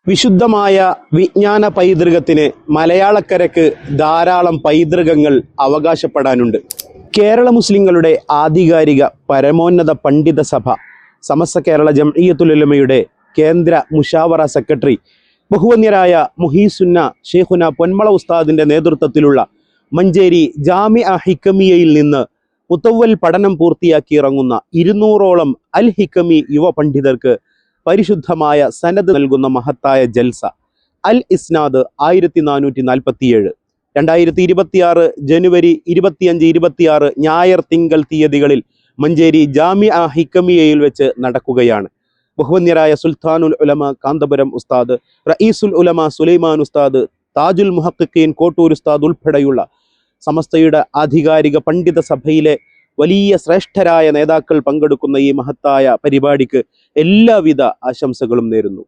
വിശുദ്ധമായ വിജ്ഞാന പൈതൃകത്തിന് മലയാളക്കരയ്ക്ക് ധാരാളം പൈതൃകങ്ങൾ അവകാശപ്പെടാനുണ്ട്. കേരള മുസ്ലിങ്ങളുടെ ആധികാരിക പരമോന്നത പണ്ഡിത സഭ സമസ്ത കേരള ജംഇയ്യത്തുൽ ഉലമയുടെ കേന്ദ്ര മുഷാവറ സെക്രട്ടറി ബഹുവന്യരായ മുഹീസുന്ന ഷെയ്ഖുന പൊന്മള ഉസ്താദിന്റെ നേതൃത്വത്തിലുള്ള മഞ്ചേരി ജാമിഅ ഹിക്കമിയയിൽ നിന്ന് മുത്തവ്വൽ പഠനം പൂർത്തിയാക്കി ഇറങ്ങുന്ന 200ഓളം അൽ ഹിക്കമി യുവ പണ്ഡിതർക്ക് പരിശുദ്ധമായ സനദ് നൽകുന്ന മഹത്തായ ജൽസ അൽ ഇസ്നാദ് 1447 2026 ജനുവരി 25-26 ഞായർ തിങ്കൾ തീയതികളിൽ മഞ്ചേരി ജാമിഅ ഹിക്കമിയയിൽ വെച്ച് നടക്കുകയാണ്. ബഹുവന്യരായ സുൽത്താനുൽ ഉലമ കാന്തപുരം ഉസ്താദ്, റഈസുൽ ഉലമ സുലൈമാൻ ഉസ്താദ്, താജുൽ മുഹഖിഖീൻ കോട്ടൂർ ഉസ്താദ് ഉൾപ്പെടെയുള്ള സമസ്തയുടെ ആധികാരിക പണ്ഡിത സഭയിലെ വലിയ ശ്രേഷ്ഠരായ നേതാക്കൾ പങ്കെടുക്കുന്ന ഈ മഹത്തായ പരിപാടിക്ക് എല്ലാവിധ ആശംസകളും നേരുന്നു.